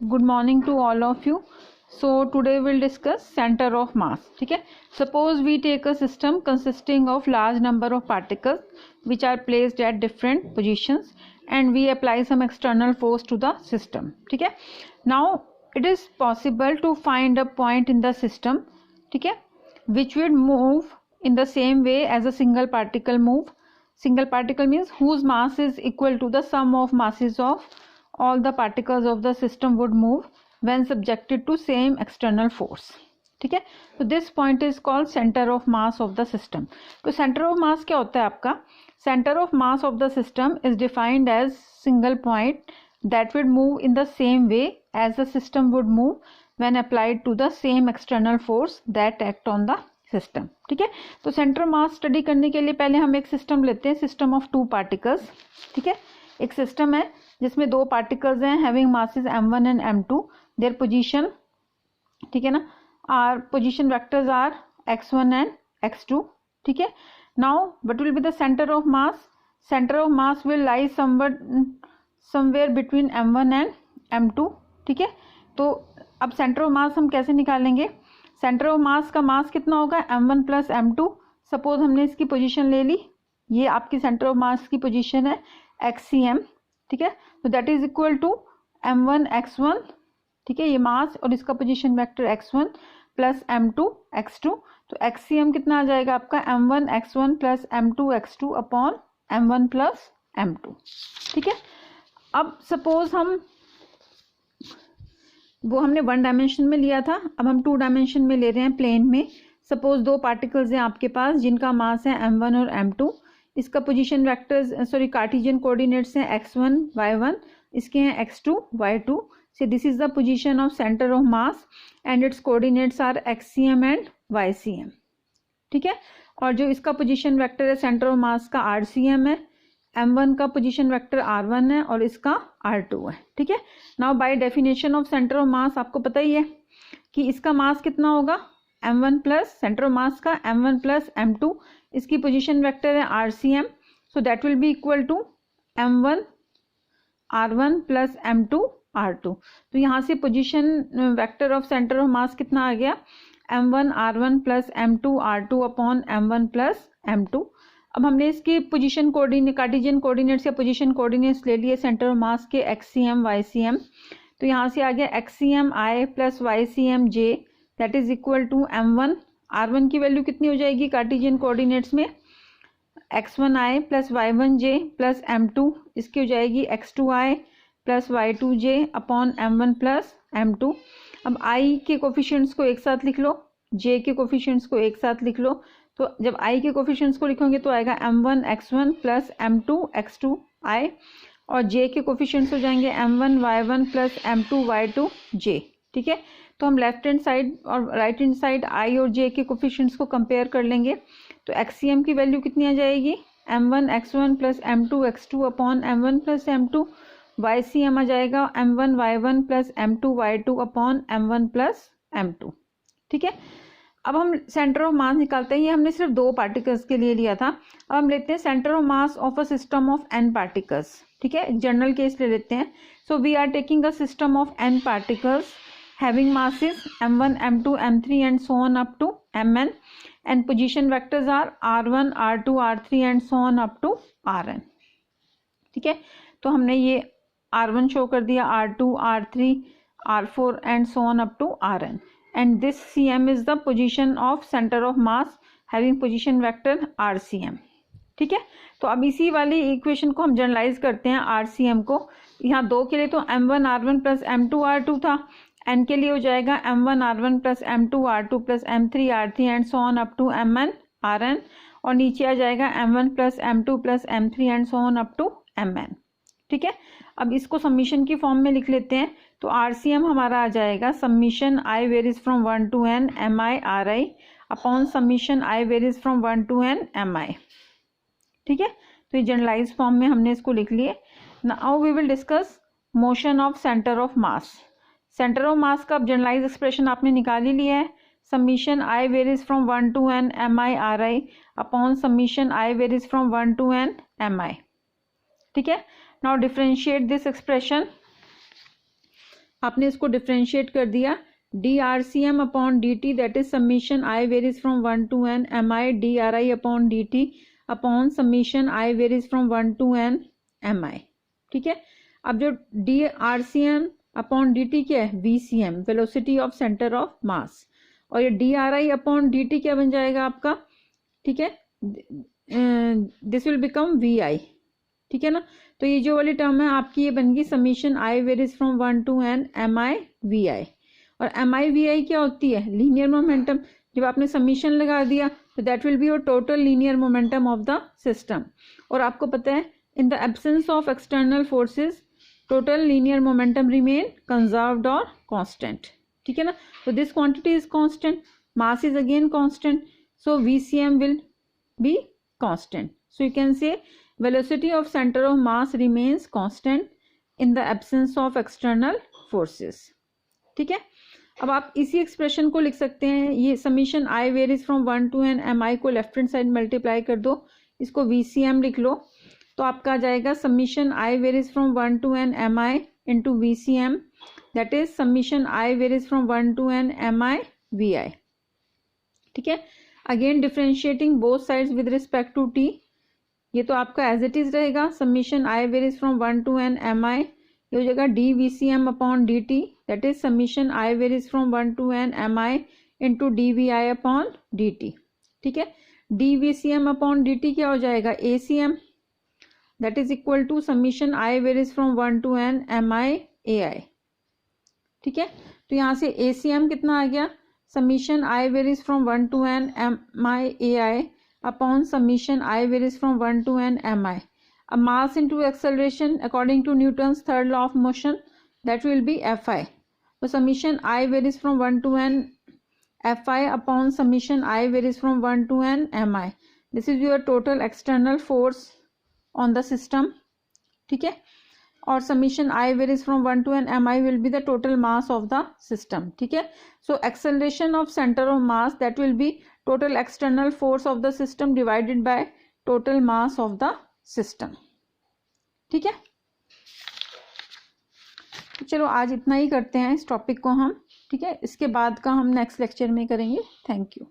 Good morning to all of you. So today we'll discuss center of mass. ठीक है. Suppose we take a system consisting of large number of particles which are placed at different positions and we apply some external force to the system. ठीक है. Now it is possible to find a point in the system, ठीक है, which would move in the same way as a single particle move. Single particle means whose mass is equal to the sum of masses of all the particles of the system would move when subjected to same external force. ठीक है. तो this point is called centre of mass of the system. तो centre of mass क्या होता है आपका? Centre of mass of the system is defined as single point that would move in the same way as the system would move when applied to the same external force that act on the system. ठीक है. तो centre mass study करने के लिए पहले हम एक system लेते हैं, सिस्टम ऑफ टू पार्टिकल्स. ठीक है. एक सिस्टम है जिसमें दो पार्टिकल्स हैं having masses m1 and m2. Their position, ठीक है ना, are position vectors are x1 and x2. ठीक है. Now what will be the centre of mass? Centre of mass will lie somewhere between m1 and m2. ठीक है. तो अब centre of मास हम कैसे निकालेंगे? सेंटर ऑफ मास का मास कितना होगा? m1 plus m2. सपोज हमने इसकी पोजीशन ले ली, ये आपकी सेंटर ऑफ मास की पोजीशन है xcm. ठीक है. तो that is equal to m1 x1. ठीक है, ये मास और इसका position vector x1 plus m2 x2. तो xcm कितना आ जाएगा आपका? m1 x1 plus m2 x2 upon m1 plus m2. ठीक है. अब सपोज वो हमने वन डायमेंशन में लिया था, अब हम टू डायमेंशन में ले रहे हैं, प्लेन में. सपोज दो पार्टिकल्स हैं आपके पास जिनका मास है m1 और m2. इसका पोजीशन वेक्टर्स कार्टेशियन कोऑर्डिनेट्स हैं x1 y1, इसके हैं x2 y2. So this is the position of center of mass and its coordinates are xcm and ycm. ठीक है. और जो इसका पोजीशन वेक्टर है सेंटर ऑफ मास का rcm है, m1 का पोजीशन वेक्टर r1 है और इसका r2 है. ठीक है. Now by definition of centre of मास आपको पता ही है कि इसका मास कितना होगा? m1 plus centre of mass का m1 प्लस m2, इसकी पोजीशन वेक्टर है rcm. So that will be equal to m1 r1 plus m2 r2. तो यहाँ से position vector of centre of mass कितना आ गया? m1 r1 plus m2 r2 upon m1 plus m2. अब हमने इसकी पोजीशन कोऑर्डिनेट, कार्टेशियन कोऑर्डिनेट्स या पोजीशन कोऑर्डिनेट्स ले लिए सेंटर ऑफ मास के xcm ycm. तो यहाँ से आ गया xcm i plus ycm j that is equal to m1. r1 की वैल्यू कितनी हो जाएगी कार्टेशियन कोऑर्डिनेट्स में? x1i plus y1j plus m2, इसकी हो जाएगी x2i plus y2j upon m1 plus m2. अब i के कोफिशिएंट्स को एक साथ लिख लो, j के कोफिशिएंट्स को एक साथ लिख लो. तो जब i के कोफिशिएंट्स को लिखोगे तो आएगा m1 x1 plus m2 x2i और j के कोफिशिएंट्स हो जाएंगे m1 y1 plus m2 y2 j. ठीक है. तो हम लेफ्ट हैंड साइड और राइट हैंड साइड i और j के कोफिशिएंट्स को कंपेयर कर लेंगे. तो xcm की वैल्यू कितनी आ जाएगी? m1 x1 plus m2 x2 upon m1 plus m2. ycm आ जाएगा m1 y1 plus m2 y2 upon m1 plus m2. ठीक है. अब हम सेंटर ऑफ मास निकालते हैं. ये हमने सिर्फ दो पार्टिकल्स के लिए लिया था. अब हम लेते हैं centre of mass of a system of n particles. ठीक है. एक जनरल केस ले लेते हैं. So we are taking a system of n particles having masses m1 m2 m3 and so on up to mn and position vectors are r1 r2 r3 and so on up to rn. ठीक है. तो हमने ये r1 show कर दिया, r2 r3 r4 and so on up to rn and this cm is the position of center of mass having position vector rcm. ठीक है. तो अब इसी वाली इक्वेशन को हम जनरलाइज करते हैं rcm को. यहाँ दो के लिए तो m1 r1 plus m2 r2 था, n के लिए हो जाएगा m1 r1 plus m2 r2 plus m3 r3 and so on up to mn rn और नीचे आ जाएगा m1 plus m2 plus m3 and so on up to mn. ठीक है. अब इसको समीशन की फॉर्म में लिख लेते हैं. तो rcm हमारा आ जाएगा summation i varies from 1 to n mi ri upon summation i varies from 1 to n mi. ठीक है. तो ये जनरलाइज फॉर्म में हमने इसको लिख लिए. Now we will discuss motion of centre of mass. Centre of mass का जनरलाइज एक्सप्रेशन आपने निकाल ही लिया है. Summation i varies from 1 to n mi ri upon summation i varies from 1 to n mi. ठीक है. Now differentiate this expression. आपने इसको डिफ्रेंशिएट कर दिया, dRCM upon dt that is summation I varies from 1 to n mi dRi upon dt upon summation I varies from 1 to n mi। ठीक है, अब जो dRCM अपॉन dt क्या है, VCM velocity of centre of मास, और ये dRi upon dt क्या बन जाएगा आपका, ठीक है, दिस विल बिकम VI। ठीक है ना, तो ये जो वाली टर्म है आपकी ये बन गई summation I varies from 1 to n mi VI। और mi VI क्या होती है, लीनियर मोमेंटम। जब आपने समीशन लगा दिया तो that will be your total linear momentum of the system. और आपको पता है in the absence of external forces total linear momentum remain conserved और कांस्टेंट। ठीक है ना, so this quantity is constant, mass is again constant, so VCM will be constant. So you can say velocity of center of mass remains constant in the absence of external forces। ठीक है, अब आप इसी expression को लिख सकते हैं, ये summation I varies from 1 to n mi को लेफ्ट हैंड साइड मल्टीप्लाई कर दो, इसको VCM लिख लो, तो आपका आ जाएगा summation I varies from 1 to n mi into VCM that is summation I varies from 1 to n mi VI। ठीक है, again differentiating both sides with respect to t, ये तो आपका एज इट इज रहेगा, summation I varies from 1 to n mi, ये हो जाएगा dVCM upon dt that is summation I varies from 1 to n mi into dVI upon dt। ठीक है, dVCM upon dt क्या हो जाएगा, ACM that is equal to summation I varies from 1 to n mi AI। ठीक है, तो यहाँ से ACM कितना आ गया, summation I varies from 1 to n mi AI upon summation I varies from 1 to n mi। अब mass into acceleration according to Newton's third law of motion that will be Fi। तो summation I varies from 1 to n Fi upon summation I varies from 1 to n mi, this is your total external force on the system. ठीक है, और summation I varies from 1 to n mi will be the total mass of the system. ठीक है, so acceleration of centre of mass that will B total external force of the system divided by total mass of the system. ठीक है, चलो आज इतना ही करते हैं इस टॉपिक को हम। ठीक है, इसके बाद का हम नेक्स्ट लेक्चर में करेंगे। Thank you.